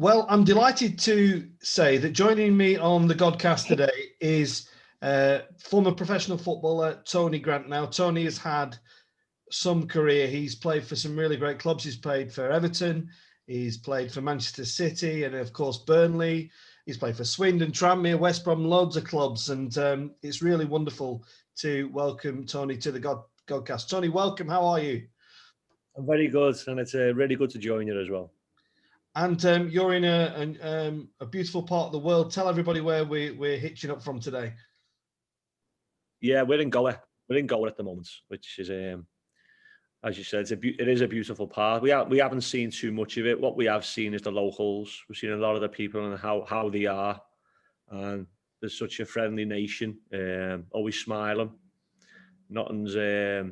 Well, I'm delighted to say that joining me on the Godcast today is former professional footballer Tony Grant. Now, Tony has had some career. He's played for some really great clubs. He's played for Everton. He's played for Manchester City and, of course, Burnley. He's played for Swindon, Tranmere, West Brom, loads of clubs. And it's really wonderful to welcome Tony to the Godcast. Tony, welcome. How are you? I'm very good, and it's really good to join you as well. And you're in a beautiful part of the world. Tell everybody where we're hitching up from today. Yeah, we're in Goa. We're in Goa at the moment, which is, as you said, it is a beautiful part. We haven't seen too much of it. What we have seen is the locals. We've seen a lot of the people and how they are, and there's such a friendly nation. Always smiling. Nothing's no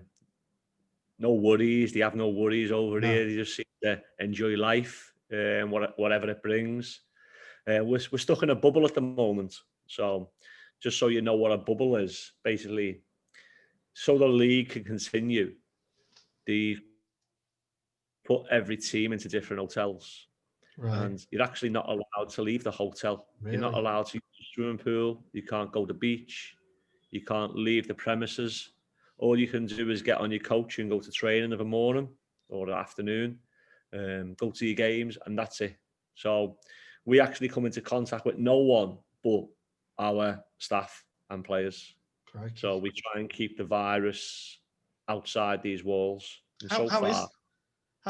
worries. They have no worries over here. They just seem to enjoy life. Whatever it brings. We're stuck in a bubble at the moment. So just so you know what a bubble is, basically, so the league can continue, they put every team into different hotels. Right. And you're actually not allowed to leave the hotel. Really? You're not allowed to use the swimming pool. You can't go to the beach. You can't leave the premises. All you can do is get on your coach and go to training of a morning or the afternoon. Go to your games, and that's it. So we actually come into contact with no one but our staff and players. Correct. So we try and keep the virus outside these walls. How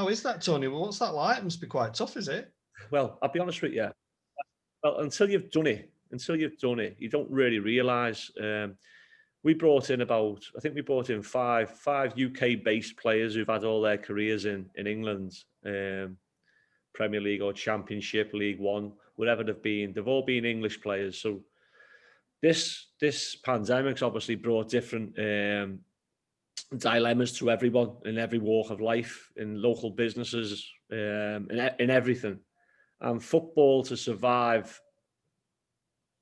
is that, Tony? Well, what's that like? It must be quite tough, is it? Well, I'll be honest with you. Well, until you've done it, you don't really realise. We brought in five UK-based players who've had all their careers in England, Premier League or Championship, League One, whatever they've been. They've all been English players. So this pandemic's obviously brought different dilemmas to everyone in every walk of life, in local businesses, in everything. And football, to survive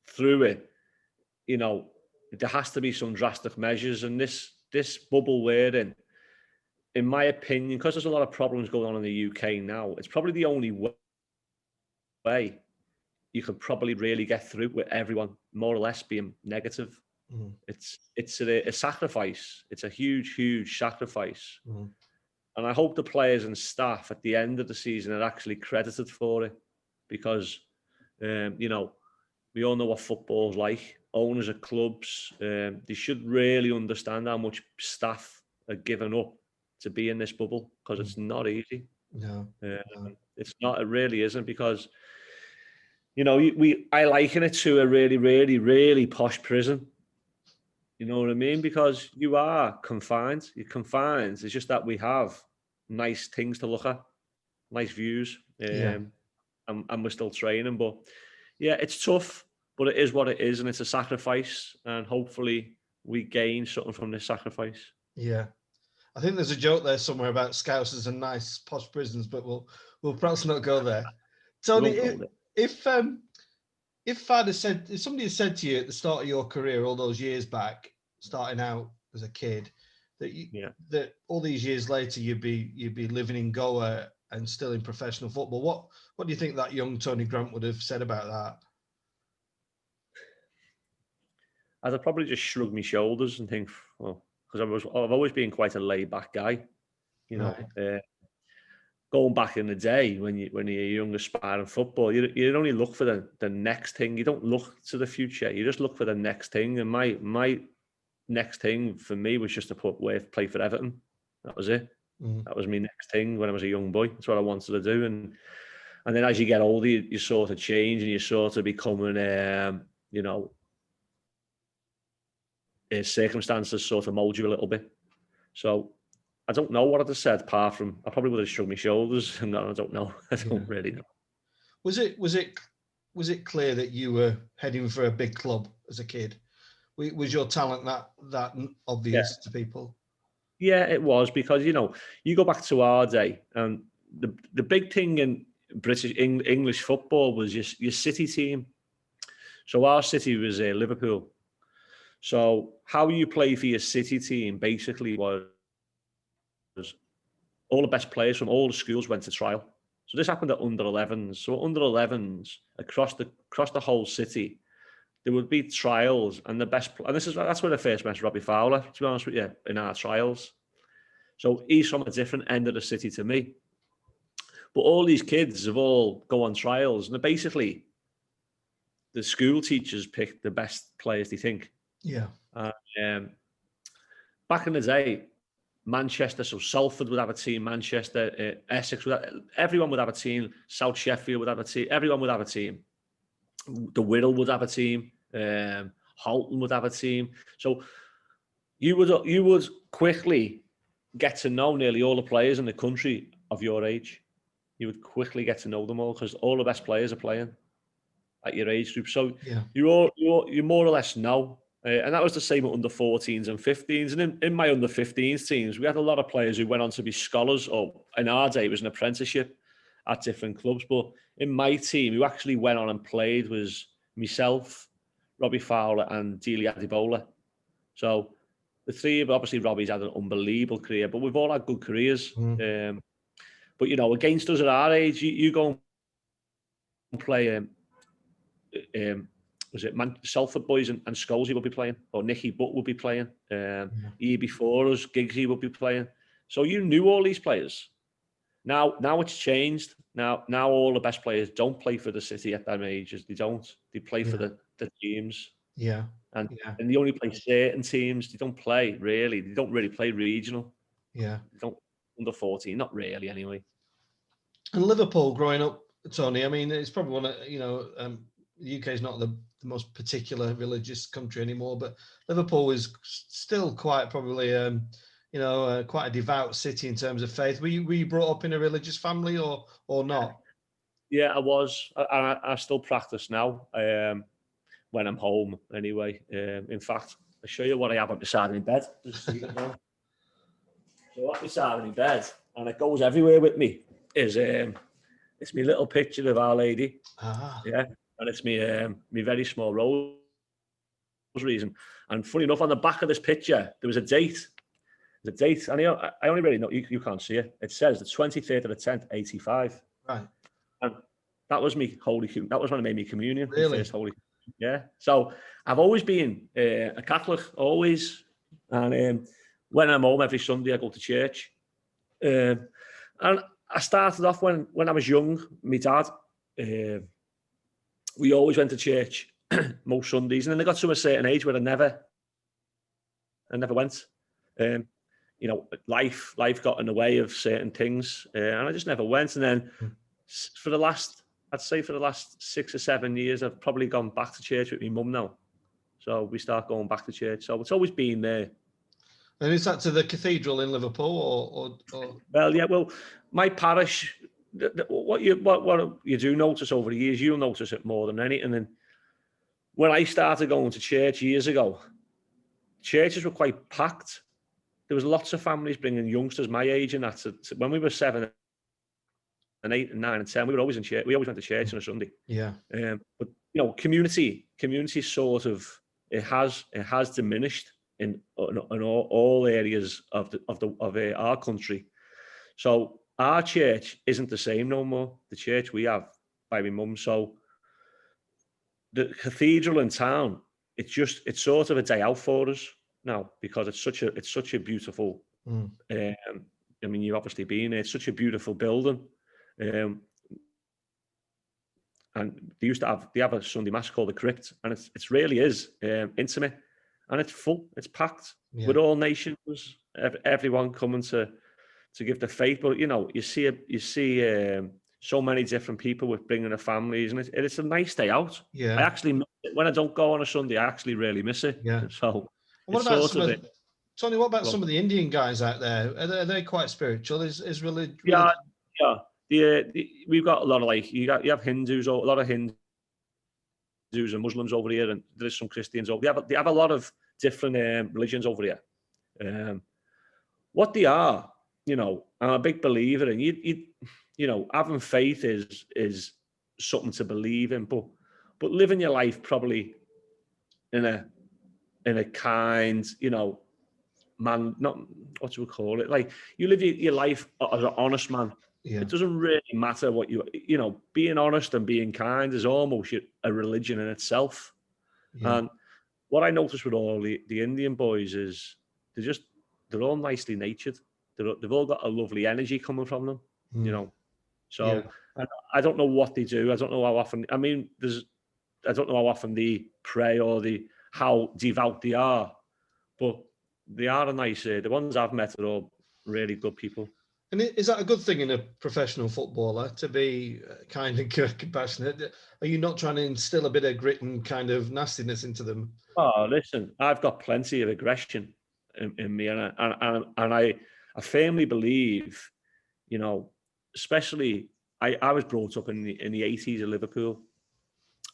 through it, there has to be some drastic measures, and this bubble we're in my opinion, because there's a lot of problems going on in the UK now, it's probably the only way you could probably really get through with everyone more or less being negative. Mm. It's a sacrifice. It's a huge sacrifice. Mm. And I hope the players and staff at the end of the season are actually credited for it, because we all know what football's like. Owners of clubs, they should really understand how much staff are giving up to be in this bubble, because it's not easy. No, it's not. It really isn't, because I liken it to a really posh prison. You know what I mean? Because you are confined. You're confined. It's just that we have nice things to look at, nice views, and we're still training. But yeah, it's tough. But it is what it is, and it's a sacrifice, and hopefully we gain something from this sacrifice. Yeah. I think there's a joke there somewhere about Scousers and nice posh prisons, but we'll perhaps not go there. Tony, if somebody had said to you at the start of your career all those years back, starting out as a kid, that all these years later you'd be living in Goa and still in professional football, what do you think that young Tony Grant would have said about that? I'd probably just shrug my shoulders and think, well, because I've always been quite a laid back guy, Right. Going back in the day when you're a young aspiring football, you only look for the next thing. You don't look to the future. You just look for the next thing. And my next thing for me was just to play for Everton. That was it. Mm. That was my next thing when I was a young boy. That's what I wanted to do. And then as you get older, you sort of change, and you sort of becoming, circumstances sort of mold you a little bit. So I don't know what I'd have said, apart from I probably would have shrugged my shoulders. And I don't know. I don't really know. Was it clear that you were heading for a big club as a kid? Was your talent that obvious to people? Yeah, it was, because you go back to our day, and the big thing in British English football was your city team. So our city was Liverpool. So how you play for your city team basically was all the best players from all the schools went to trial. So this happened at under 11s. So under 11s across the whole city, there would be trials, and and that's where I first met Robbie Fowler, to be honest with you, in our trials. So he's from a different end of the city to me. But all these kids have all go on trials, and basically the school teachers pick the best players they think. Yeah. Back in the day, Manchester, so Salford would have a team, Manchester, Essex, everyone would have a team, South Sheffield would have a team, everyone would have a team. The Wirral would have a team, Halton would have a team. So you would quickly get to know nearly all the players in the country of your age. You would quickly get to know them all because all the best players are playing at your age group. So you more or less know. And that was the same at under 14s and 15s. And in my under 15s teams, we had a lot of players who went on to be scholars, or in our day, it was an apprenticeship at different clubs. But in my team, who actually went on and played was myself, Robbie Fowler, and Delia Adibola. So the three of, obviously, Robbie's had an unbelievable career, but we've all had good careers. But, against us at our age, you go and play... was it Salford boys and Scholesy would be playing, or Nicky Butt would be playing. Year before us, Giggsy would be playing. So you knew all these players. Now it's changed. Now all the best players don't play for the city at that age. They don't. They play for the teams. Yeah. And they only play certain teams. They don't play really. They don't really play regional. Yeah. They don't under 14, not really anyway. And Liverpool growing up, Tony, I mean, it's probably one of, the UK is not the most particular religious country anymore, but Liverpool is still quite probably, quite a devout city in terms of faith. Were you brought up in a religious family or not? Yeah, I was. I still practice now when I'm home anyway. In fact, I'll show you what I have up beside my bed. Just see it now. So up beside my bed, and it goes everywhere with me, is it's my little picture of Our Lady. Yeah. And it's me very small rosaries. And funny enough, on the back of this picture, there was a date. The date, and I only really know, you can't see it. It says the 23rd of the 10th, 85. Right. And that was me that was when I made me communion. Really? First holy. Yeah. So I've always been a Catholic, always. And when I'm home every Sunday, I go to church. And I started off when I was young, my dad, we always went to church most Sundays, and then I got to a certain age where I never went. Life got in the way of certain things, and I just never went. And then for the last 6 or 7 years, I've probably gone back to church with my mum now. So we start going back to church. So it's always been there. And is that to the cathedral in Liverpool or? Well, yeah. Well, my parish. What you do notice over the years, you'll notice it more than anything. And when I started going to church years ago, churches were quite packed. There was lots of families bringing youngsters my age, and that when we were 7 and 8 and 9 and 10, we were always in church. We always went to church on a Sunday. Yeah. But community sort of it has diminished in all areas of our country. So our church isn't the same no more. The church we have by my mum. So the cathedral in town, it's sort of a day out for us now because it's such a beautiful. I mean, you've obviously been there. It's such a beautiful building. And they have a Sunday mass called the Crypt, and it really is intimate, and it's full. It's packed with all nations, everyone coming to give the faith. But you see so many different people with bringing their families, and it's a nice day out. Yeah, I actually miss it. When I don't go on a Sunday, I actually really miss it. Yeah. So what about Tony? What about some of the Indian guys out there? Are they quite spiritual? Is religion? Yeah. We've got a lot of you have Hindus, a lot of Hindus and Muslims over here, and there's some Christians over. They have a lot of different religions over here. What they are, I'm a big believer in. Having faith is something to believe in, but living your life probably in a kind, man, not what you would call it. Like you live your life as an honest man. Yeah. It doesn't really matter what being honest and being kind is almost a religion in itself. Yeah. And what I noticed with all the Indian boys is they're all nicely natured. They've all got a lovely energy coming from them, So and I don't know what they do. I don't know how often. I mean, I don't know how often they pray or how devout they are, but they are the ones I've met are all really good people. And is that a good thing in a professional footballer, to be kind and compassionate? Are you not trying to instill a bit of grit and kind of nastiness into them? Oh, listen, I've got plenty of aggression in me, and I firmly believe, especially I was brought up in the 80s in Liverpool,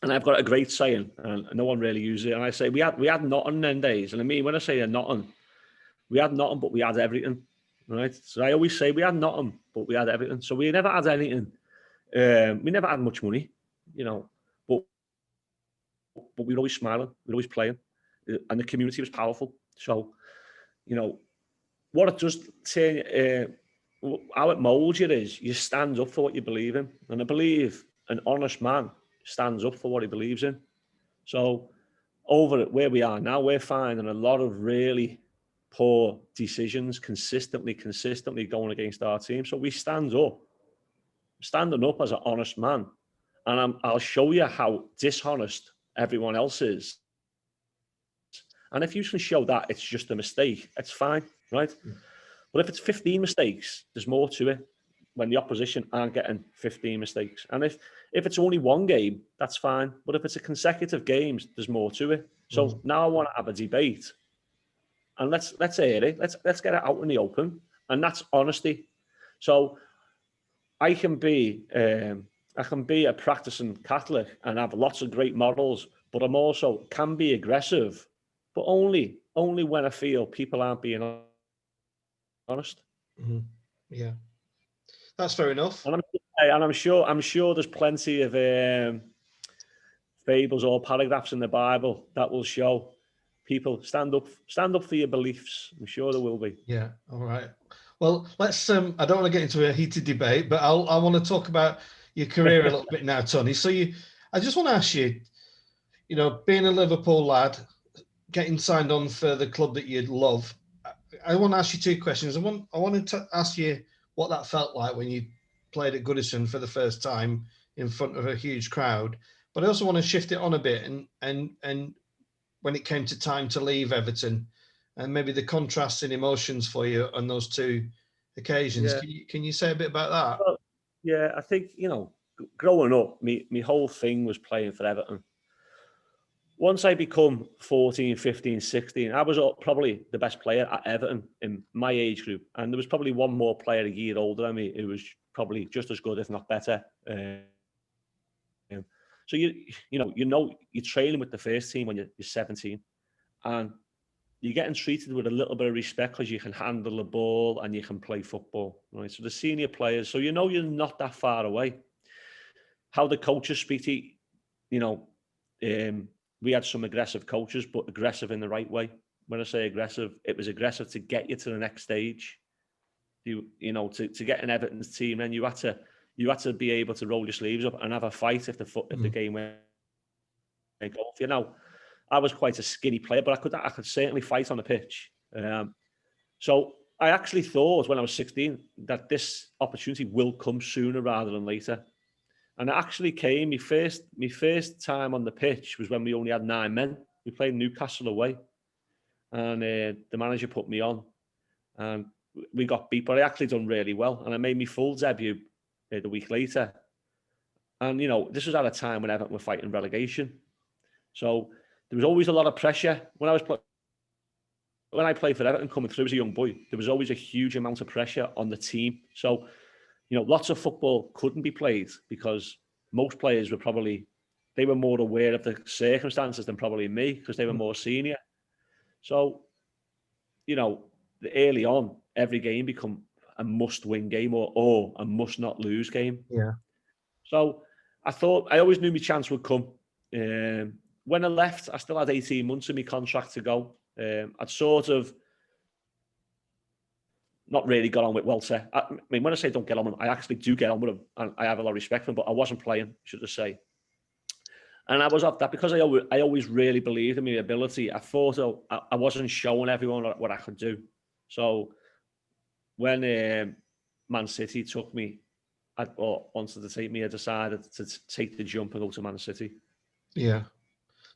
and I've got a great saying, and no one really uses it. And I say we had nothing then days, and I mean when I say nothing, we had nothing, but we had everything, right? So I always say we had nothing, but we had everything. So we never had anything. We never had much money, but we were always smiling, we were always playing, and the community was powerful. So, what it does how it molds you is you stand up for what you believe in, and I believe an honest man stands up for what he believes in. So, over at where we are now, we're finding a lot of really poor decisions consistently going against our team. So we standing up as an honest man, and I'll show you how dishonest everyone else is. And if you can show that it's just a mistake, it's fine, right? But if it's 15 mistakes, there's more to it when the opposition aren't getting 15 mistakes. And if it's only one game, that's fine. But if it's a consecutive games, there's more to it. So now I want to have a debate. And let's hear it. Let's get it out in the open. And that's honesty. So I can be a practicing Catholic and have lots of great models, but I'm also can be aggressive, but only when I feel people aren't being honest. Mm-hmm. Yeah, that's fair enough. And I'm sure there's plenty of fables or paragraphs in the Bible that will show people stand up for your beliefs. I'm sure there will be. Yeah. All right. Well, let's. I don't want to get into a heated debate, but I want to talk about your career a little bit now, Tony. So I just want to ask you, being a Liverpool lad, getting signed on for the club that you'd love. I want to ask you two questions. I wanted to ask you what that felt like when you played at Goodison for the first time in front of a huge crowd. But I also want to shift it on a bit and when it came to time to leave Everton, and maybe the contrasts in emotions for you on those two occasions. Yeah. Can you say a bit about that? Well, yeah, I think, growing up, my whole thing was playing for Everton. Once I become 14, 15, 16, I was probably the best player at Everton in my age group. And there was probably one more player a year older than me who was probably just as good, if not better. So, you're training with the first team when you're 17. And you're getting treated with a little bit of respect because you can handle the ball and you can play football, right? So the senior players, so you're not that far away. How the coaches speak to you, we had some aggressive coaches, but aggressive in the right way. When I say aggressive, it was aggressive to get you to the next stage. To get an Everton's team, then you had to be able to roll your sleeves up and have a fight if the game went off. I was quite a skinny player, but I could certainly fight on the pitch. So I actually thought when I was 16 that this opportunity will come sooner rather than later. And it actually came. My first time on the pitch was when we only had 9 men. We played Newcastle away. And the manager put me on. And we got beat, but I actually done really well. And I made my full debut the week later. And, this was at a time when Everton were fighting relegation. So there was always a lot of pressure. When I played for Everton coming through as a young boy, there was always a huge amount of pressure on the team. So, lots of football couldn't be played because most players they were more aware of the circumstances than probably me because they were more senior. So, early on, every game become a must-win game or a must-not-lose game. Yeah. So I always knew my chance would come. When I left, I still had 18 months of my contract to go. I'd sort of not really got on with Walter. I mean, when I say don't get on with him, I actually do get on with him, and I have a lot of respect for him, but I wasn't playing, should I say. And I was off that because I always really believed in my ability. I thought I wasn't showing everyone what I could do. So when Man City took me, or wanted to take me, I decided to take the jump and go to Man City. Yeah.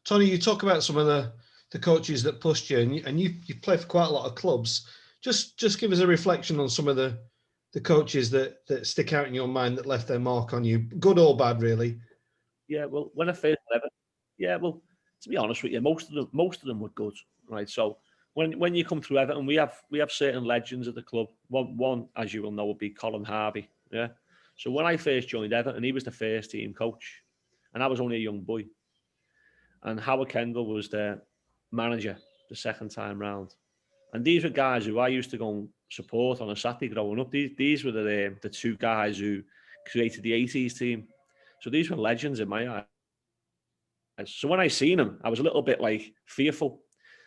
Tony, you talk about some of the coaches that pushed you, and you play for quite a lot of clubs. Just give us a reflection on some of the coaches that stick out in your mind that left their mark on you, good or bad, really. Yeah, well, when I first Everton, to be honest with you, most of them were good, right? So when you come through Everton, we have certain legends at the club. One, as you will know, would be Colin Harvey. Yeah. So when I first joined Everton, he was the first team coach, and I was only a young boy. And Howard Kendall was the manager the second time round. And these were guys who I used to go and support on a Saturday growing up. These were the two guys who created the 80s team. So these were legends in my eyes. So when I seen them, I was a little bit like fearful.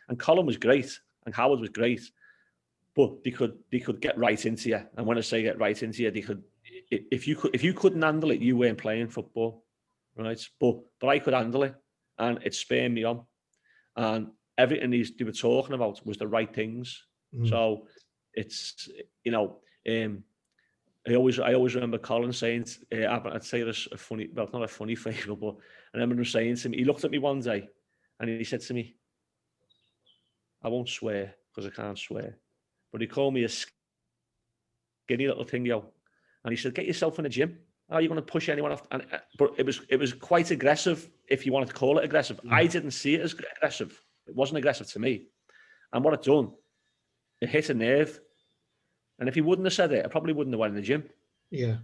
And Colin was great, and Howard was great, but they could get right into you. And when I say get right into you, they could. If you couldn't handle it, you weren't playing football, right? But I could handle it, and it spurred me on. And everything they were talking about was the right things. So it's I always remember Colin saying, I'd say this a funny, well, not a funny fable, but I remember him saying to me, he looked at me one day and he said to me, I won't swear because I can't swear, but he called me a skinny little thing, yo. And he said, get yourself in the gym. How are you going to push anyone off? And, but it was quite aggressive, if you wanted to call it aggressive. I didn't see it as aggressive. It wasn't aggressive to me. And what it done, it hit a nerve. And if he wouldn't have said it, I probably wouldn't have went in the gym. Yeah.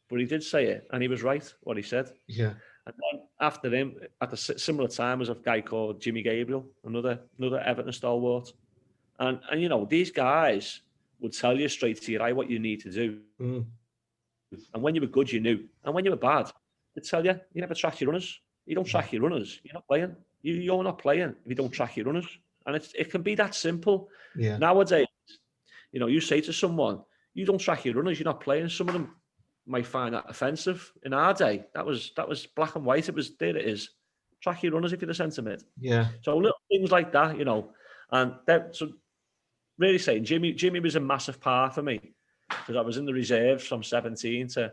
But he did say it, and he was right, what he said. Yeah. And then after him, at a similar time, was a guy called Jimmy Gabriel, another Everton stalwart. And you know, these guys would tell you straight to your eye what you need to do. And when you were good, you knew. And when you were bad, they'd tell you, you never track your runners. You don't track your runners, you're not playing. You're not playing if you don't track your runners. And it can be that simple. Yeah. Nowadays, you know, you say to someone, you don't track your runners, you're not playing. Some of them might find that offensive. In our day, that was black and white. There it is. Track your runners if you're the centre mid. Yeah. So little things like that, you know. And so really saying Jimmy was a massive part for me because I was in the reserves from 17 to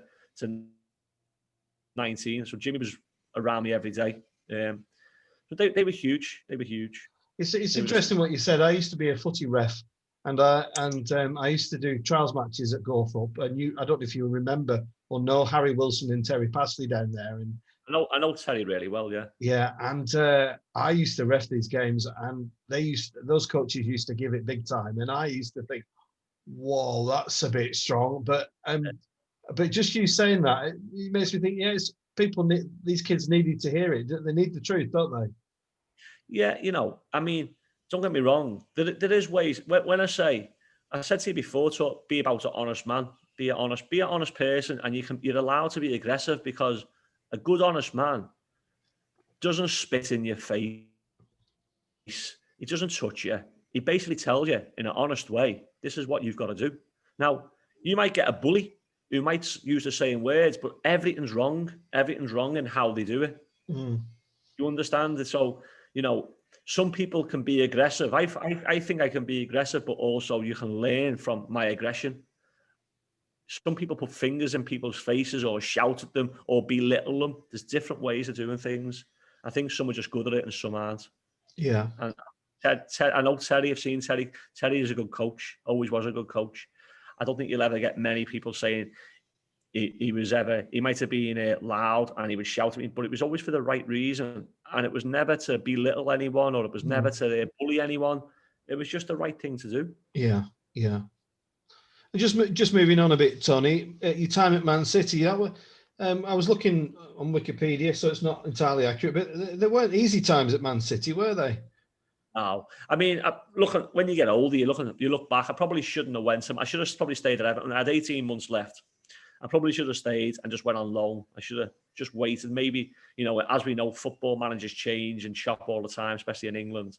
19. So Jimmy was around me every day. But they were huge. They were huge. It's interesting what you said. I used to be a footy ref, and I used to do trials matches at Gawthorpe. And I don't know if you remember or know Harry Wilson and Terry Passley down there. And I know Terry really well. Yeah. Yeah, and I used to ref these games, and those coaches used to give it big time, and I used to think, whoa, that's a bit strong. But just you saying that, it makes me think, yes, these kids needed to hear it. They need the truth, don't they? Yeah, you know, I mean, don't get me wrong. There is ways. When I said to you before, to be about an honest man, be an honest person, and you're allowed to be aggressive because a good, honest man doesn't spit in your face. He doesn't touch you. He basically tells you in an honest way, this is what you've got to do. Now, you might get a bully who might use the same words, but everything's wrong. Everything's wrong in how they do it. You understand? So, you know, some people can be aggressive. I think I can be aggressive, but also you can learn from my aggression. Some people put fingers in people's faces or shout at them or belittle them. There's different ways of doing things. I think some are just good at it and some aren't. Yeah. And I know Terry, I've seen Terry. Terry is a good coach, always was a good coach. I don't think you'll ever get many people saying he might have been loud and he would shout at me, but it was always for the right reason. And it was never to belittle anyone or it was never to bully anyone. It was just the right thing to do. Yeah, yeah. Just moving on a bit, Tony, your time at Man City, I was looking on Wikipedia, so it's not entirely accurate, but there weren't easy times at Man City, were they? No, I mean, when you get older, you look back. I probably shouldn't have went. I should have probably stayed at Everton. I had 18 months left. I probably should have stayed and just went on loan. I should have just waited. Maybe, you know, as we know, football managers change and shop all the time, especially in England.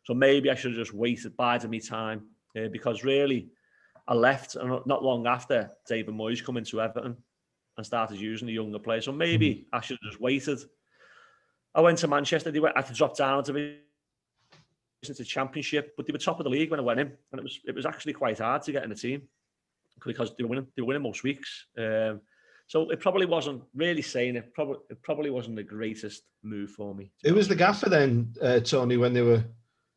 So maybe I should have just waited, bided my time, because really, I left, and not long after, David Moyes come into Everton and started using the younger players. So maybe I should have just waited. I went to Manchester. I had to drop down to the Championship, but they were top of the league when I went in, and it was actually quite hard to get in the team because they were winning most weeks. So it probably wasn't really saying it. Probably wasn't the greatest move for me. Who was the gaffer then, Tony, when they were?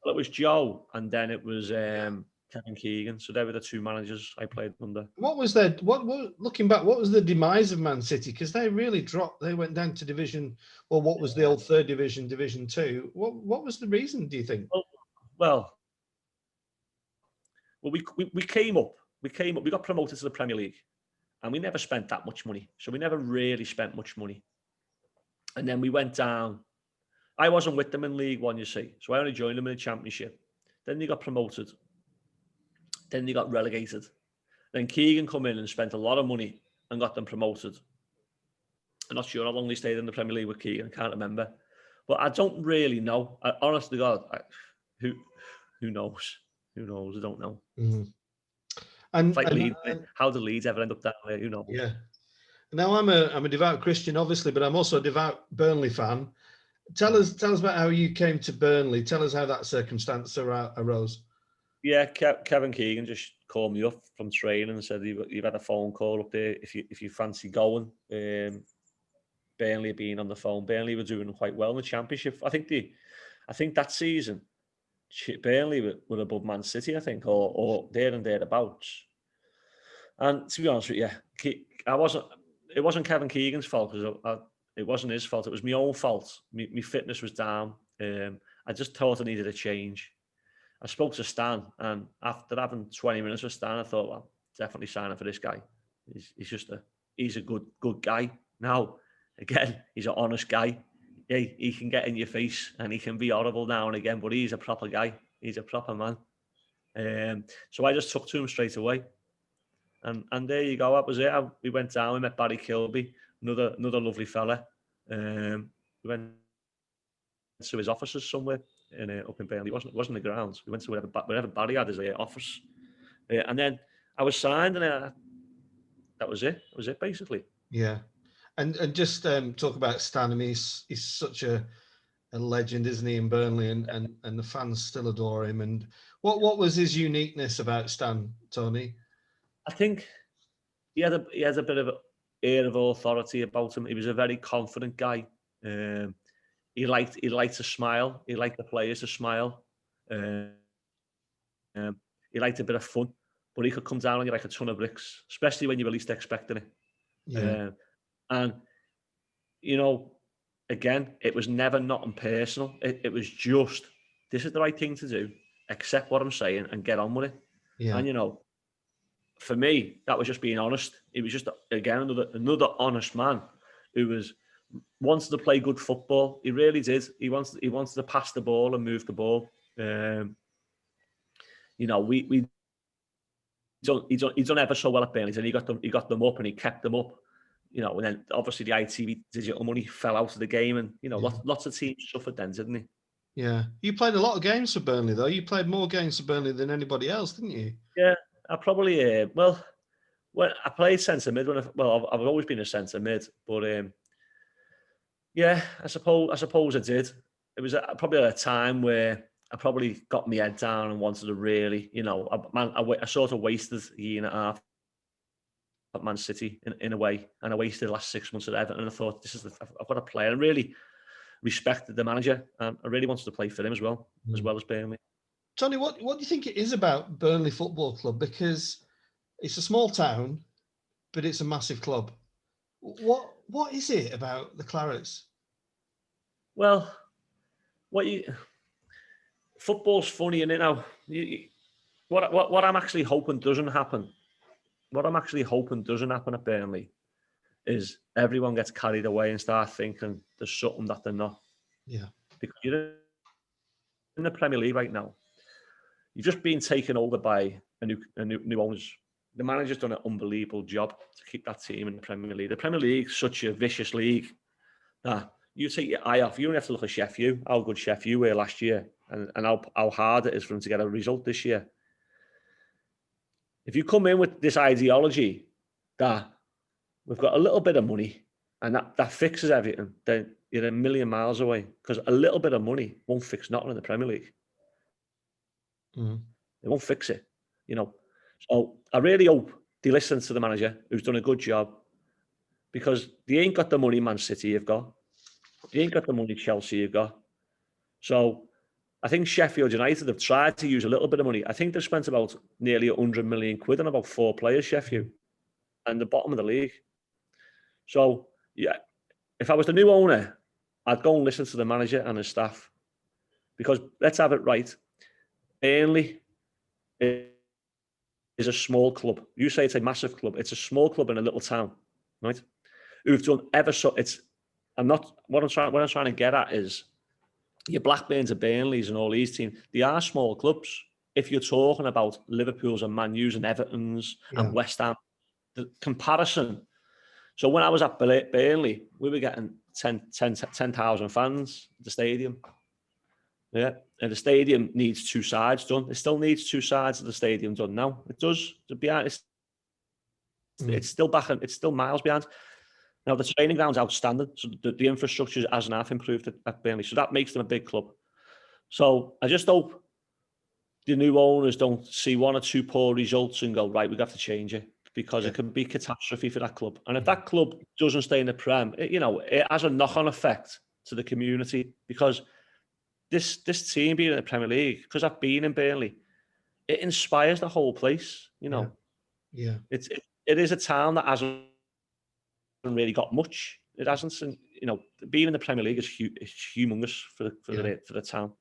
Well, it was Joe, and then it was Kevin Keegan. So they were the two managers I played under. What was their looking back? What was the demise of Man City? Because they really dropped. They went down to division. Well, what was the old third division, Division 2? What was the reason? Do you think? Well, we came up. We got promoted to the Premier League, and we never spent that much money. So we never really spent much money. And then we went down. I wasn't with them in League One, you see. So I only joined them in the Championship. Then they got promoted. Then they got relegated. Then Keegan come in and spent a lot of money and got them promoted. I'm not sure how long they stayed in the Premier League with Keegan. I can't remember. But I don't really know. Honest to God, who knows? Who knows? I don't know. Mm-hmm. And, like Leeds, how did Leeds ever end up that way? Who knows? Yeah. Now I'm a devout Christian, obviously, but I'm also a devout Burnley fan. Tell us about how you came to Burnley. Tell us how that circumstance arose. Yeah, Kevin Keegan just called me up from training and said you've had a phone call up there if you fancy going. Burnley being on the phone. Burnley were doing quite well in the Championship. I think that season Burnley were above Man City, I think, or there and thereabouts. And to be honest with you, it wasn't Kevin Keegan's fault because it wasn't his fault. It was my own fault. My fitness was down. I just thought I needed a change. I spoke to Stan, and after having 20 minutes with Stan, I thought, well, definitely signing for this guy. He's a good guy. Now, again, he's an honest guy. He can get in your face and he can be horrible now and again, but he's a proper guy. He's a proper man. So I just took to him straight away. And there you go. That was it. We went down. We met Barry Kilby, another lovely fella. We went to his offices somewhere up in Burnley. It wasn't the grounds. We went to wherever Barry had his office. And then I was signed, and that was it. That was it, basically. Yeah. And just talk about Stan. I mean, he's such a legend, isn't he, in Burnley, and the fans still adore him. And what was his uniqueness about Stan, Tony? I think he had a bit of an air of authority about him. He was a very confident guy. He liked to smile. He liked the players to smile. He liked a bit of fun, but he could come down on you like a ton of bricks, especially when you were least expecting it. Yeah. And, again, it was never nothing personal. It was just, this is the right thing to do. Accept what I'm saying and get on with it. Yeah. And, for me, that was just being honest. He was just, again, another honest man who wanted to play good football. He really did. He wanted to pass the ball and move the ball. He done ever so well at Burnley, and he got them up and he kept them up. And then obviously the ITV digital money fell out of the game, and lots of teams suffered then, didn't he? Yeah, you played a lot of games for Burnley, though. You played more games for Burnley than anybody else, didn't you? Yeah, I probably when I played centre mid. I've always been a centre mid, but yeah, I suppose I did. It was probably at a time where I probably got my head down and wanted to really, I sort of wasted a year and a half at Man City in a way, and I wasted the last 6 months at Everton, and I thought, I've got to play. And I really respected the manager, and I really wanted to play for him as well as Burnley. Tony, what do you think it is about Burnley Football Club? Because it's a small town, but it's a massive club. What is it about the Clarets? Well, football's funny, isn't it now? What I'm actually hoping doesn't happen. What I'm actually hoping doesn't happen at Burnley is everyone gets carried away and start thinking there's something that they're not. Yeah. Because you're in the Premier League right now. You've just been taken over by a new owners. The manager's done an unbelievable job to keep that team in the Premier League. The Premier League's such a vicious league that you take your eye off. You only have to look at Chef U, how good Chef U were last year, and how hard it is for them to get a result this year. If you come in with this ideology that we've got a little bit of money and that fixes everything, then you're a million miles away, because a little bit of money won't fix nothing in the Premier League. It won't fix it, you know. So I really hope they listen to the manager, who's done a good job, because they ain't got the money Man City you've got. They ain't got the money Chelsea you've got. So I think Sheffield United have tried to use a little bit of money. I think they've spent about nearly 100 million quid on about 4 players, Sheffield, and the bottom of the league. So, yeah, if I was the new owner, I'd go and listen to the manager and his staff, because let's have it right. Burnley is a small club. You say it's a massive club. It's a small club in a little town, right? Who've done ever so. What I'm trying to get at is your Blackburns and Burnleys and all these teams. They are small clubs. If you're talking about Liverpool's and Man U's and Everton's and West Ham, the comparison. So when I was at Burnley, we were getting 10,000 fans at the stadium. Yeah, and the stadium needs 2 sides done. It still needs 2 sides of the stadium done now. It does. To be honest, it's still back, and it's still miles behind. Now the training ground's outstanding, so the infrastructure hasn't half improved at Burnley, so that makes them a big club. So I just hope the new owners don't see 1 or 2 poor results and go, right, we have to change it, because it can be catastrophe for that club. And if that club doesn't stay in the Prem, it has a knock-on effect to the community, because this team being in the Premier League, because I've been in Burnley, it inspires the whole place. It is a town that hasn't really got much. It hasn't, and being in the Premier League is humongous for the town.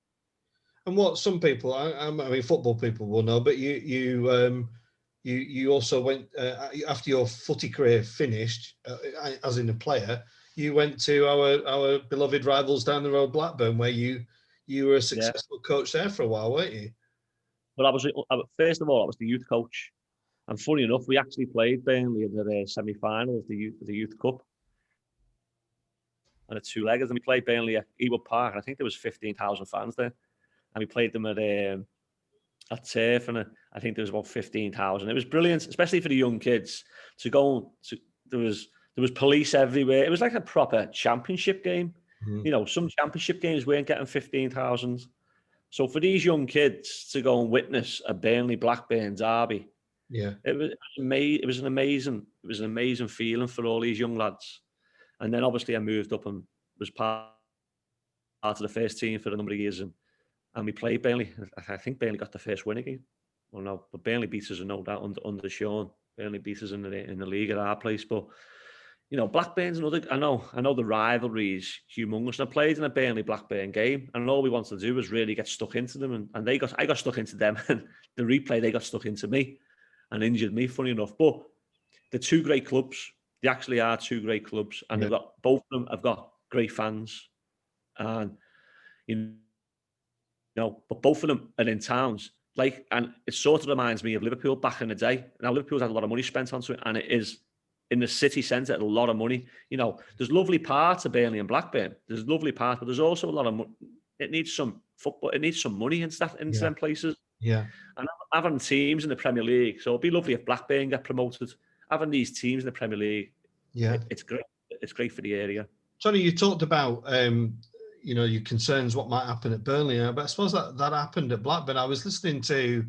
And what some people, I mean, football people will know, but you also went after your footy career finished, as in a player, you went to our beloved rivals down the road, Blackburn, where you were a successful coach there for a while, weren't you? Well, first of all, I was the youth coach, and funny enough, we actually played Burnley in the semi-final of the youth cup, and a 2-leggers, and we played Burnley at Ewood Park, and I think there was 15,000 fans there, and we played them at Turf, and I think there was about 15,000. It was brilliant, especially for the young kids to go. There was police everywhere. It was like a proper championship game. Some championship games weren't getting 15,000. So for these young kids to go and witness a Burnley Blackburn derby, it was an amazing feeling for all these young lads. And then obviously I moved up and was part of the first team for a number of years, and we played Burnley. I think Burnley got the first win again. Well, no, but Burnley beat us, no doubt, under Sean. Burnley beat us in the league at our place, but. Blackburn's another. I know the rivalry is humongous. And I played in a Burnley Blackburn game, and all we wanted to do was really get stuck into them, and I got stuck into them, and the replay they got stuck into me, and injured me. Funny enough, but they're 2 great clubs. They actually are 2 great clubs, and they've got both of them have got great fans, and but both of them are in towns. And it sort of reminds me of Liverpool back in the day. Now Liverpool's had a lot of money spent onto it, and it is. In the city centre, a lot of money. There's lovely parts of Burnley and Blackburn. There's lovely parts, but there's also a lot of money. It needs some football. It needs some money and stuff into them places. Yeah. And having teams in the Premier League, so it'd be lovely if Blackburn get promoted. Having these teams in the Premier League, it's great. It's great for the area. Tony, you talked about your concerns what might happen at Burnley, but I suppose that happened at Blackburn. I was listening to.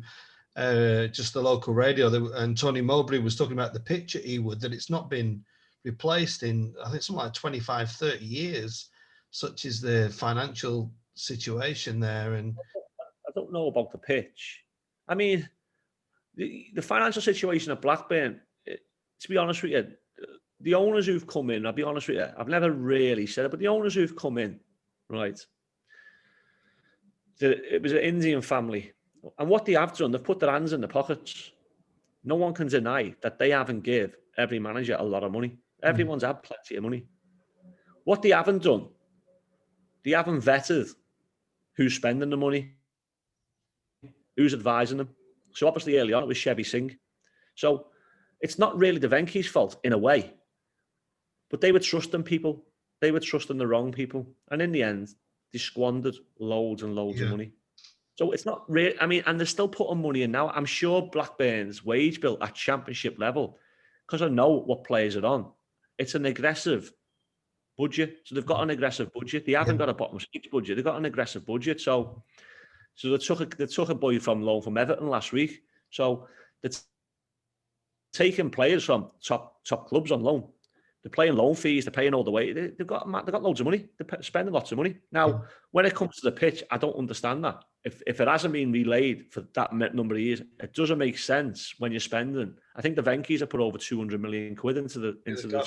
Just the local radio, and Tony Mowbray was talking about the pitch at Ewood, that it's not been replaced in, I think, something like 25, 30 years, such is the financial situation there. And I don't know about the pitch. I mean, the financial situation at Blackburn, to be honest with you, the owners who've come in, I'll be honest with you, I've never really said it, but the owners who've come in, right, it was an Indian family. And what they have done, they've put their hands in their pockets. No one can deny that they haven't give every manager a lot of money. Everyone's had plenty of money. What they haven't done, they haven't vetted who's spending the money, who's advising them. So obviously early on it was Chevy Singh. So it's not really the Venky's fault in a way, but they were trusting people. They were trusting the wrong people. And in the end, they squandered loads and loads of money. So it's not really, I mean, and they're still putting money in now. I'm sure Blackburn's wage bill at championship level, because I know what players are on, it's an aggressive budget. So they've got an aggressive budget. They haven't got a bottom six budget. They've got an aggressive budget. So they took a boy from loan from Everton last week. So they're taking players from top clubs on loan. They're paying loan fees. They're paying all the way. They've got loads of money. They're spending lots of money. Now, when it comes to the pitch, I don't understand that. If it hasn't been relayed for that number of years, it doesn't make sense when you're spending. I think the Venkies have put over 200 million quid into the club.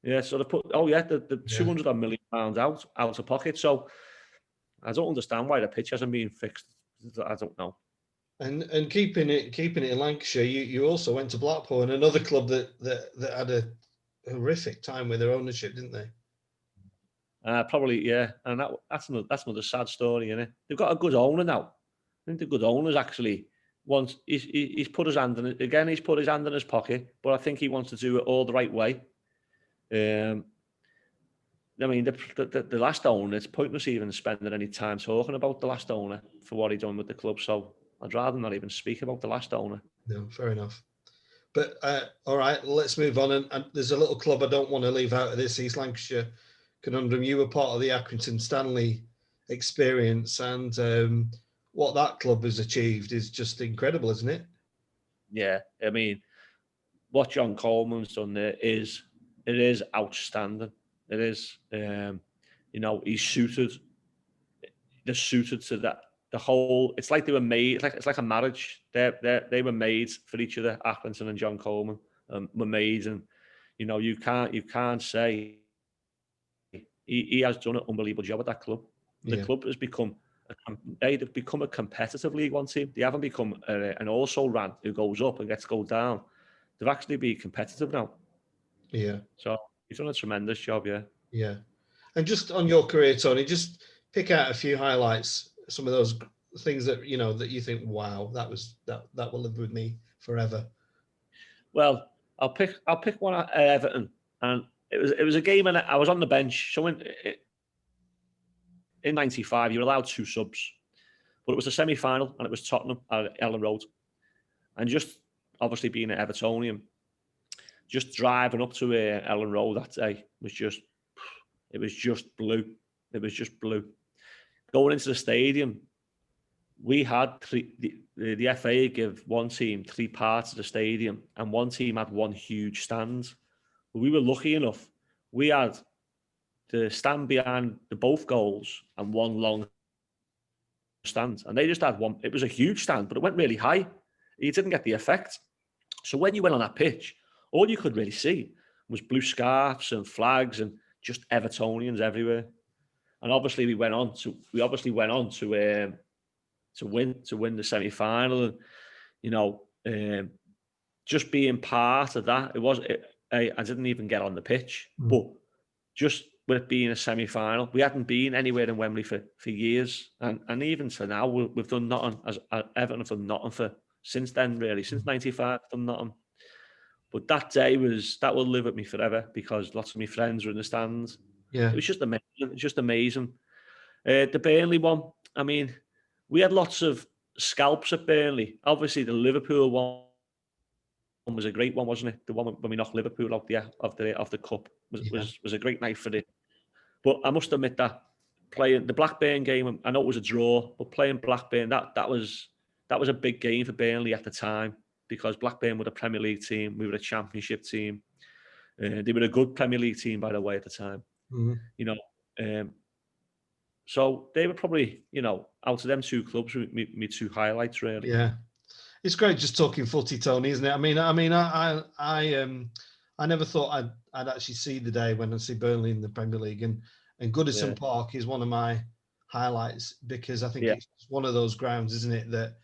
Yeah, so they put the 200 million pounds out of pocket. So I don't understand why the pitch hasn't been fixed. I don't know. And keeping it in Lancashire, you also went to Blackpool, and another club that had a horrific time with their ownership, didn't they? Probably, yeah. And that's another sad story, isn't it? They've got a good owner now. I think the good owner's actually wants he's put his hand in it again. He's put his hand in his pocket, but I think he wants to do it all the right way. I mean, the last owner, it's pointless even spending any time talking about the last owner for what he done with the club. So I'd rather not even speak about the last owner. No, fair enough. But all right, let's move on. And there's a little club I don't want to leave out of this East Lancashire conundrum. You were part of the Accrington Stanley experience, and what that club has achieved is just incredible, isn't it? Yeah, I mean, what John Coleman's done there is outstanding. It is, he's suited. They're suited to that. The whole, it's like they were made. It's like a marriage. They were made for each other. Accrington and John Coleman were made, and you can't say he has done an unbelievable job at that club. The club has become they've become a competitive League One team. They haven't become an also ran who goes up and gets go down. They've actually been competitive now. Yeah. So he's done a tremendous job. Yeah. Yeah. And just on your career, Tony, just pick out a few highlights. Some of those things that that you think, wow, that will live with me forever. Well, I'll pick one at Everton, and it was a game, and I was on the bench. So in '95, you were allowed 2 subs, but it was a semi-final, and it was Tottenham at Ellen Road, and just obviously being an Evertonian, just driving up to Ellen Road that day was just blue. It was just blue. Going into the stadium, we had the FA give one team 3 parts of the stadium, and one team had one huge stand. But we were lucky enough. We had the stand behind both goals and one long stand, and they just had one. It was a huge stand, but it went really high. You didn't get the effect. So when you went on that pitch, all you could really see was blue scarves and flags and just Evertonians everywhere. And obviously we went on to win the semi-final, and just being part of that. I didn't even get on the pitch, but just with it being a semi-final, we hadn't been anywhere in Wembley for years, and even to now we've done nothing. As Everton have done nothing since then, really, since '95, done nothing. But that day will live with me forever, because lots of my friends were in the stands. Yeah, it was just amazing. It's just amazing. The Burnley one, I mean, we had lots of scalps at Burnley. Obviously, the Liverpool one was a great one, wasn't it? The one when we knocked Liverpool out of the cup was a great night for it. But I must admit that playing the Blackburn game, I know it was a draw, but playing Blackburn, that was a big game for Burnley at the time, because Blackburn were a Premier League team, we were a Championship team. They were a good Premier League team, by the way, at the time. So they were probably, out of them 2 clubs, me 2 highlights, really. Yeah, it's great just talking footy, Tony, isn't it? I mean, I never thought I'd actually see the day when I see Burnley in the Premier League, and Goodison Park is one of my highlights, because I think it's one of those grounds, isn't it, that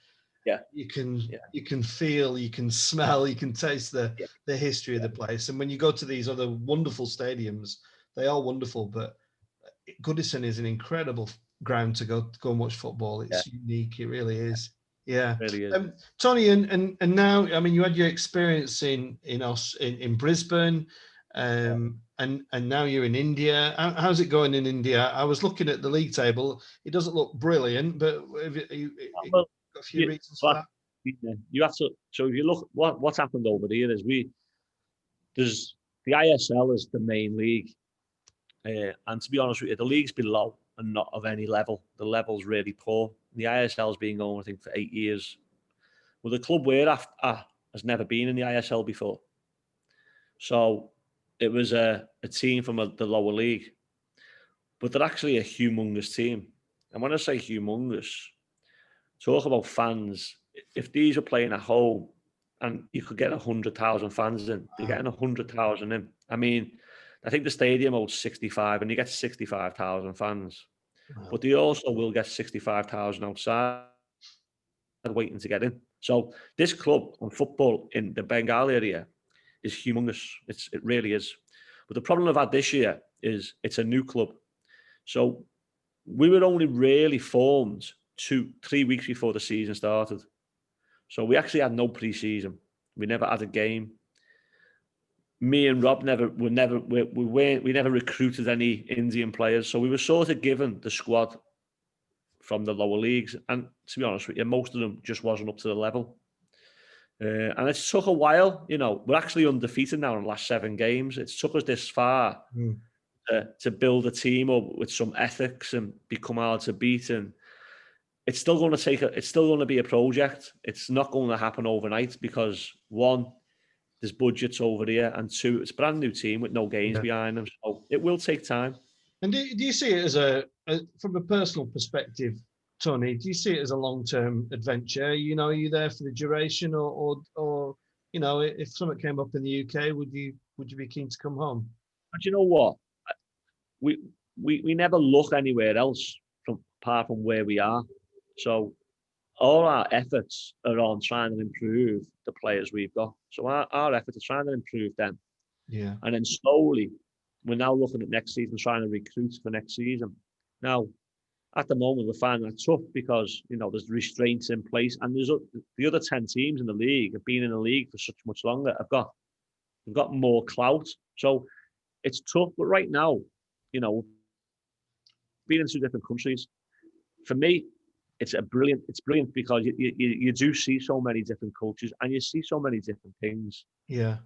you can feel, you can smell, you can taste the history of the place. And when you go to these other wonderful stadiums, they are wonderful, but Goodison is an incredible ground to go and watch football. It's unique. It really is. Yeah. It really is. Tony, and now, I mean, you had your experience in Brisbane. and now you're in India. How's it going in India? I was looking at the league table. It doesn't look brilliant, but have you got a few reasons for that? You have to. So if you look, what's happened over here is there's the ISL is the main league, and to be honest with you, the league's below and not of any level. The level's really poor. The ISL's been going, I think, for 8 years. Well, the club we're at has never been in the ISL before. So it was a team from the lower league. But they're actually a humongous team. And when I say humongous, talk about fans. If these are playing at home and you could get 100,000 fans in, you're getting 100,000 in. I mean, I think the stadium holds 65 and you get 65,000 fans. Wow. But they also will get 65,000 outside waiting to get in. So this club on football in the Bengal area is humongous. It really is. But the problem I've had this year is it's a new club. So we were only really formed 2-3 weeks before the season started. So we actually had no pre-season. We never had a game. Me and Rob we never recruited any Indian players. So we were sort of given the squad from the lower leagues. And to be honest with you, most of them just wasn't up to the level. And it took a while. You know, we're actually undefeated now in the last 7 games. It took us this far to build a team up with some ethics and become hard to beat. And it's still going to be a project. It's not going to happen overnight because 1, there's budgets over here, and 2, it's a brand new team with no gains behind them. So it will take time. And do you see it as from a personal perspective, Tony? Do you see it as a long-term adventure? You know, are you there for the duration, or you know, if something came up in the UK, would you be keen to come home? But you know what? We never look anywhere else apart from where we are. So all our efforts are on trying to improve the players we've got. So our efforts are trying to improve them. Yeah. And then slowly, we're now looking at next season, trying to recruit for next season. Now, at the moment, we're finding that tough because, you know, there's restraints in place, and there's the other 10 teams in the league have been in the league for such much longer. They've got more clout. So it's tough. But right now, you know, being in 2 different countries, for me, it's brilliant because you do see so many different cultures and you see so many different things. Yeah.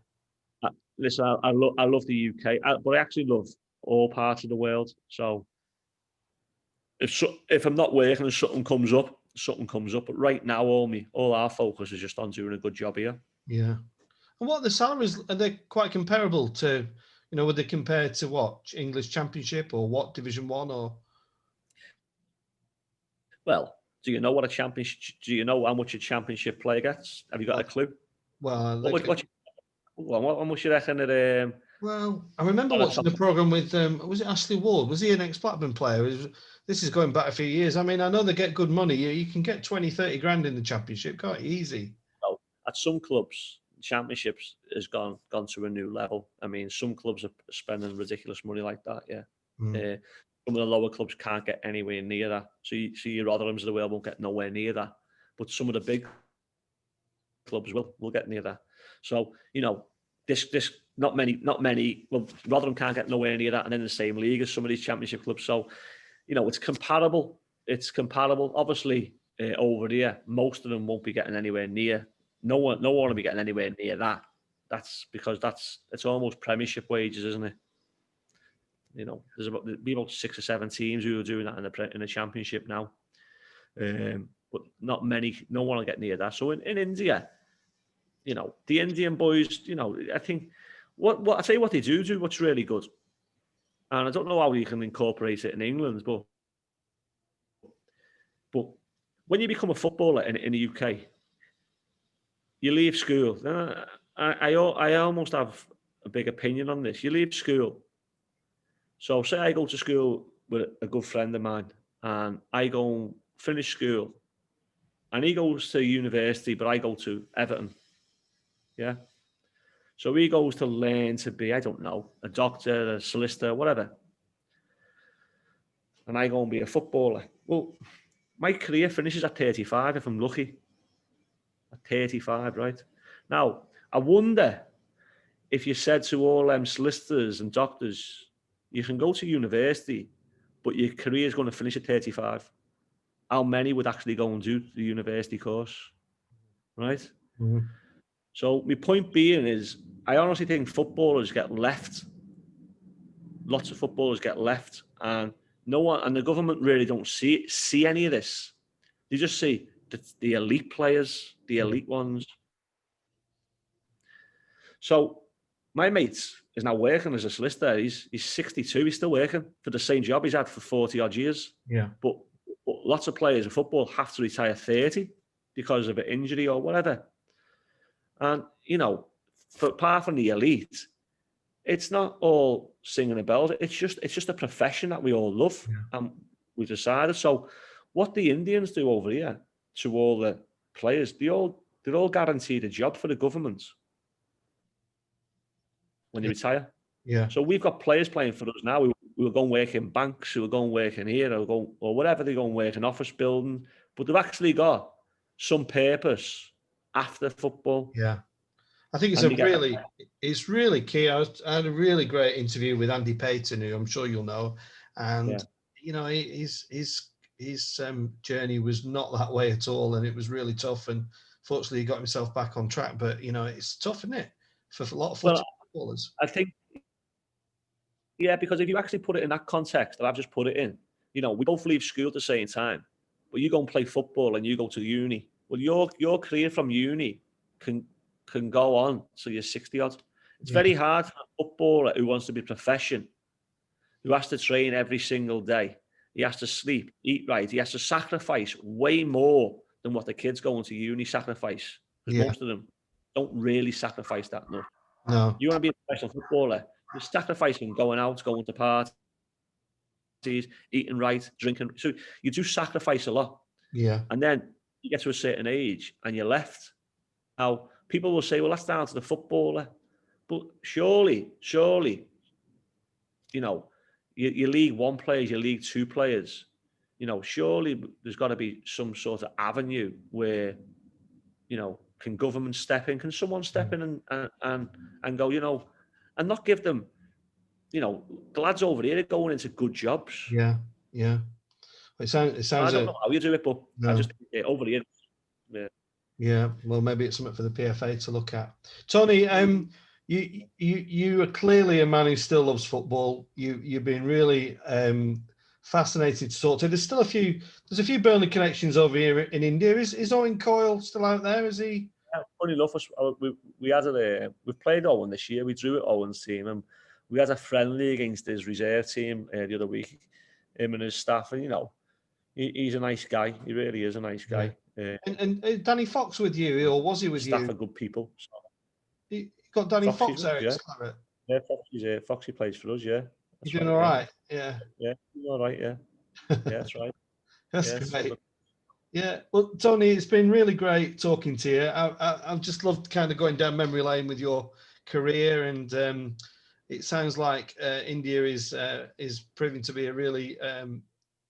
Listen, I love the UK, but I actually love all parts of the world. So if I'm not working and something comes up. But right now, all our focus is just on doing a good job here. Yeah. And what are the salaries? Are they quite comparable to, you know, would they compare to what, English Championship or what, Division 1 or? Well, do you know what a championship? Do you know how much a championship player gets? Have you got a clue? Well, how much you reckon it? Well, I remember watching the program with was it Ashley Ward? Was he an ex-Blackburn player? This is going back a few years. I mean, I know they get good money. You can get 20-30 grand in the championship, quite easy. No, at some clubs, championships has gone to a new level. I mean, some clubs are spending ridiculous money like that. Yeah. Some of the lower clubs can't get anywhere near that. So your Rotherhams of the world won't get nowhere near that. But some of the big clubs will get near that. So, you know, this not many. Well, Rotherham can't get nowhere near that, and in the same league as some of these championship clubs. So, you know, it's comparable. Obviously, over here, most of them won't be getting anywhere near. No one will be getting anywhere near that. That's because it's almost Premiership wages, isn't it? You know, there's about 6 or 7 teams who are doing that in the championship now, but not many. No one will get near that. So in India, you know, the Indian boys, you know, I think what I tell you what they do what's really good, and I don't know how you can incorporate it in England, but when you become a footballer in the UK, you leave school. I almost have a big opinion on this. You leave school. So say I go to school with a good friend of mine and I go and finish school and he goes to university, but I go to Everton. Yeah. So he goes to learn to be, I don't know, a doctor, a solicitor, whatever. And I go and be a footballer. Well, my career finishes at 35 if I'm lucky. At 35, right? Now, I wonder if you said to all them solicitors and doctors, you can go to university, but your career is going to finish at 35, how many would actually go and do the university course, right? Mm-hmm. So my point being is, I honestly think footballers get left. Lots of footballers get left, and no one, and the government really don't see any of this. They just see the elite players, the elite ones. So my mate is now working as a solicitor. He's 62. He's still working for the same job he's had for 40 odd years. Yeah. But lots of players in football have to retire 30 because of an injury or whatever. And, you know, apart from the elite, it's not all singing and bells. It's just a profession that we all love, and we decided. So, what the Indians do over here to all the players, they're all guaranteed a job for the government when they retire. Yeah. So we've got players playing for us now. We will go and work in banks, who will go and work in here, or whatever. They go and work in office building, but they've actually got some purpose after football. Yeah. I think it's really key. I had a really great interview with Andy Payton, who I'm sure you'll know, and you know, his journey was not that way at all, and it was really tough. And fortunately, he got himself back on track. But you know, it's tough, isn't it, for a lot of footballers? I think, because if you actually put it in that context that I've just put it in, you know, we both leave school at the same time, but you go and play football and you go to uni. Well, your career from uni can go on till you're 60 odd. It's very hard for a footballer who wants to be a profession, who has to train every single day. He has to sleep, eat right. He has to sacrifice way more than what the kids going to uni sacrifice. Because most of them don't really sacrifice that much. No. You want to be a professional footballer, you're sacrificing going out, going to parties, eating right, drinking. So you do sacrifice a lot. Yeah. And then you get to a certain age and you're left. Now, people will say, well, that's down to the footballer. But surely, you know, your League One players, your League Two players, you know, surely there's got to be some sort of avenue where, you know, can government step in? Can someone step in and go, you know, and not give them, you know, the lads over here are going into good jobs. Yeah. It sounds. I don't know how you do it, but no. I just over here. Yeah, well, maybe it's something for the PFA to look at. Tony, you are clearly a man who still loves football. You've been really fascinated to talk to. There's a few Burnley connections over here in India. Is Owen Coyle still out there? Is he? Yeah, funny enough, we've played Owen this year. We drew at Owen's team, and we had a friendly against his reserve team the other week. Him and his staff, and you know, he's a nice guy. He really is a nice guy. Yeah. And Danny Fox with you, or was he with staff you? Staff are good people. So. You got Danny Fox there, Yeah, Foxy's here. Foxy plays for us, yeah. He's doing all right, yeah. Yeah, he's all right, yeah. Yeah, that's right. That's great. Yeah, well, Tony, it's been really great talking to you. I've just loved kind of going down memory lane with your career, and it sounds like India is proving to be a really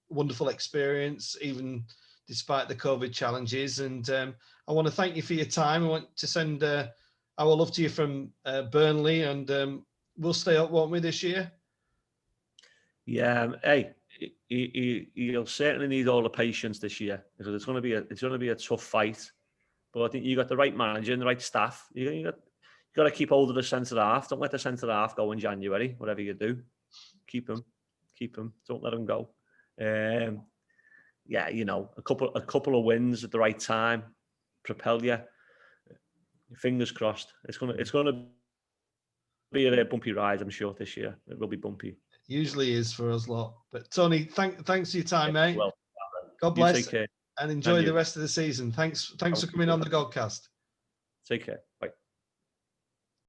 wonderful experience, even despite the COVID challenges. And I want to thank you for your time. I want to send our love to you from Burnley, and we'll stay up, won't we, this year? Yeah, hey, you'll certainly need all the patience this year, because it's going to be a tough fight. But I think you got the right manager and the right staff. You got to keep hold of the centre half. Don't let the centre half go in January. Whatever you do, keep him. Don't let him go. Yeah, you know, a couple of wins at the right time propel you. Fingers crossed. It's gonna be a bumpy ride, I'm sure, this year. It will be bumpy. Usually is for us lot. But Tony, thanks for your time, mate. Well, God bless, take care. and enjoy the rest of the season. Thanks for coming on the Godcast. Take care. Bye.